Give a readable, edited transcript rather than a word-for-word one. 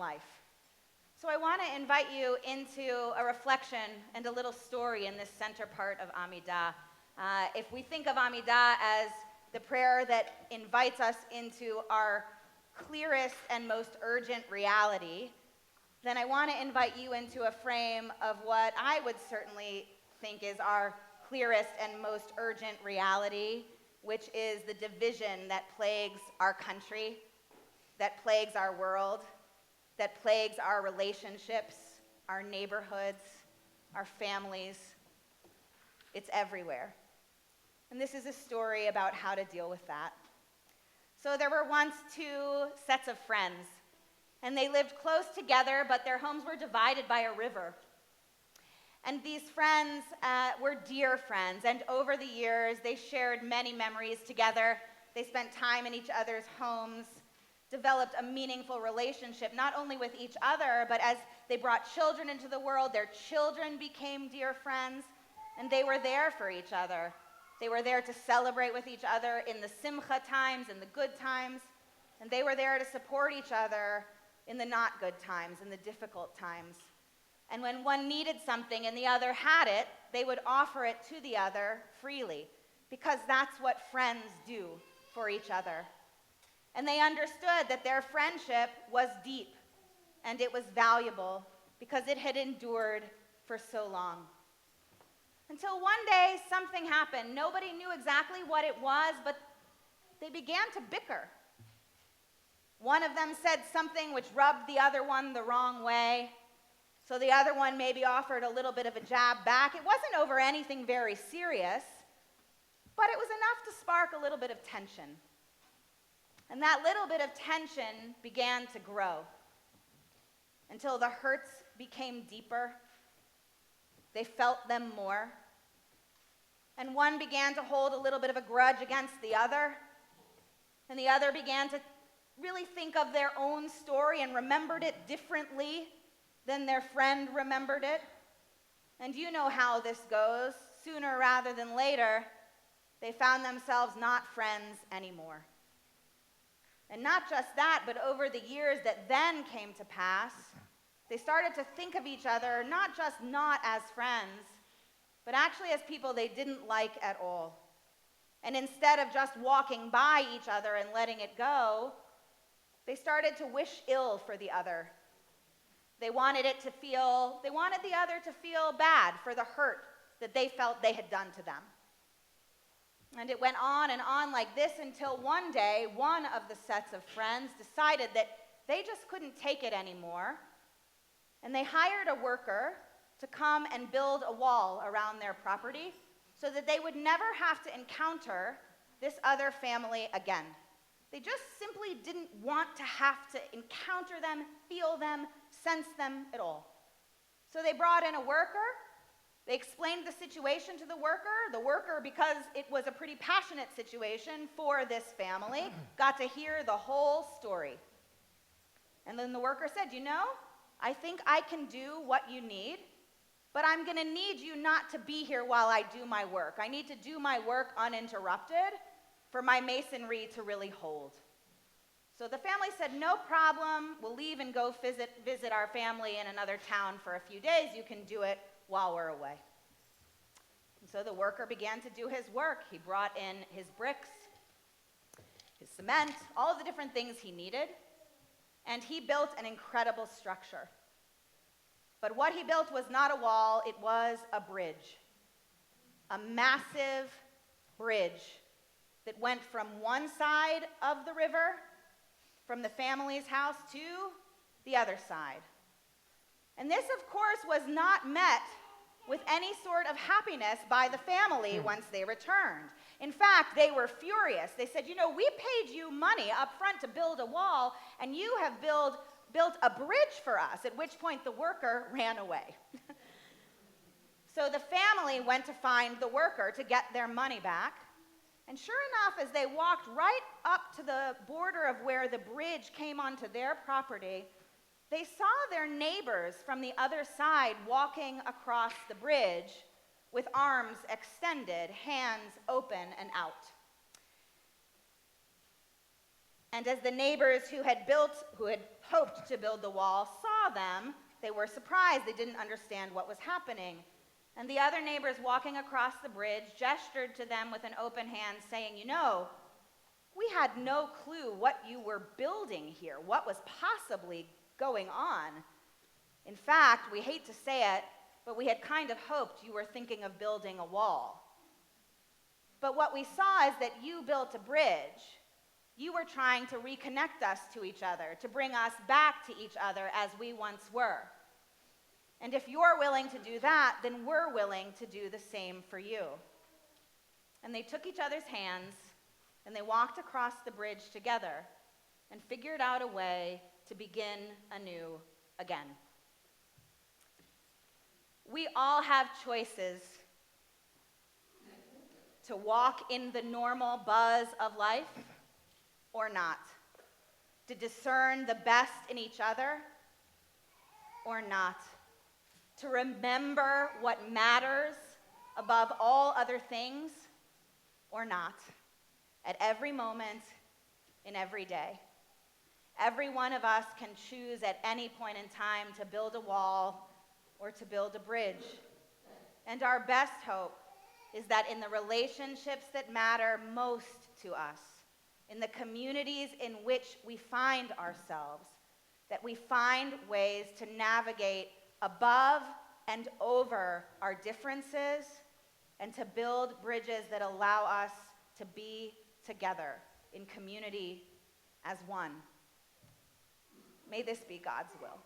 life. So I want to invite you into a reflection and a little story in this center part of Amidah. If we think of Amidah as the prayer that invites us into our clearest and most urgent reality, then I want to invite you into a frame of what I would certainly think is our clearest and most urgent reality, which is the division that plagues our country, that plagues our world, that plagues our relationships, our neighborhoods, our families. It's everywhere. And this is a story about how to deal with that. So there were once two sets of friends, and they lived close together, but their homes were divided by a river. And these friends were dear friends, and over the years, they shared many memories together. They spent time in each other's homes, developed a meaningful relationship, not only with each other, but as they brought children into the world, their children became dear friends, and they were there for each other. They were there to celebrate with each other in the simcha times, in the good times, and they were there to support each other in the not good times, in the difficult times. And when one needed something and the other had it, they would offer it to the other freely, because that's what friends do for each other. And they understood that their friendship was deep and it was valuable because it had endured for so long. Until one day, something happened. Nobody knew exactly what it was, but they began to bicker. One of them said something which rubbed the other one the wrong way, so the other one maybe offered a little bit of a jab back. It wasn't over anything very serious, but it was enough to spark a little bit of tension. And that little bit of tension began to grow until the hurts became deeper. They felt them more. And one began to hold a little bit of a grudge against the other. And the other began to really think of their own story and remembered it differently than their friend remembered it. And you know how this goes. Sooner rather than later, they found themselves not friends anymore. And not just that, but over the years that then came to pass, they started to think of each other not just not as friends, but actually as people they didn't like at all. And instead of just walking by each other and letting it go, they started to wish ill for the other. They wanted the other to feel bad for the hurt that they felt they had done to them. And it went on and on like this until one day, one of the sets of friends decided that they just couldn't take it anymore. And they hired a worker to come and build a wall around their property so that they would never have to encounter this other family again. They just simply didn't want to have to encounter them, feel them, sense them at all. So they brought in a worker. They explained the situation to the worker. The worker, because it was a pretty passionate situation for this family, got to hear the whole story. And then the worker said, I think I can do what you need, but I'm going to need you not to be here while I do my work. I need to do my work uninterrupted for my masonry to really hold. So the family said, no problem. We'll leave and go visit our family in another town for a few days. You can do it while we're away. And so the worker began to do his work. He brought in his bricks, his cement, all of the different things he needed. And he built an incredible structure. But what he built was not a wall, it was a bridge. A massive bridge that went from one side of the river, from the family's house, to the other side. And this, of course, was not met with any sort of happiness by the family once they returned. In fact, they were furious. They said, we paid you money up front to build a wall, and you have built a bridge for us, at which point the worker ran away. So the family went to find the worker to get their money back. And sure enough, as they walked right up to the border of where the bridge came onto their property, they saw their neighbors from the other side walking across the bridge with arms extended, hands open and out. And as the neighbors who had hoped to build the wall saw them, they were surprised. They didn't understand what was happening. And the other neighbors walking across the bridge gestured to them with an open hand, saying, "You know, we had no clue what you were building here, what was possibly going on. In fact, we hate to say it, but we had kind of hoped you were thinking of building a wall. But what we saw is that you built a bridge. You were trying to reconnect us to each other, to bring us back to each other as we once were. And if you're willing to do that, then we're willing to do the same for you." And they took each other's hands, and they walked across the bridge together and figured out a way to begin anew again. We all have choices to walk in the normal buzz of life or not, to discern the best in each other or not, to remember what matters above all other things or not, at every moment in every day. Every one of us can choose at any point in time to build a wall or to build a bridge. And our best hope is that in the relationships that matter most to us, in the communities in which we find ourselves, that we find ways to navigate above and over our differences and to build bridges that allow us to be together in community as one. May this be God's will.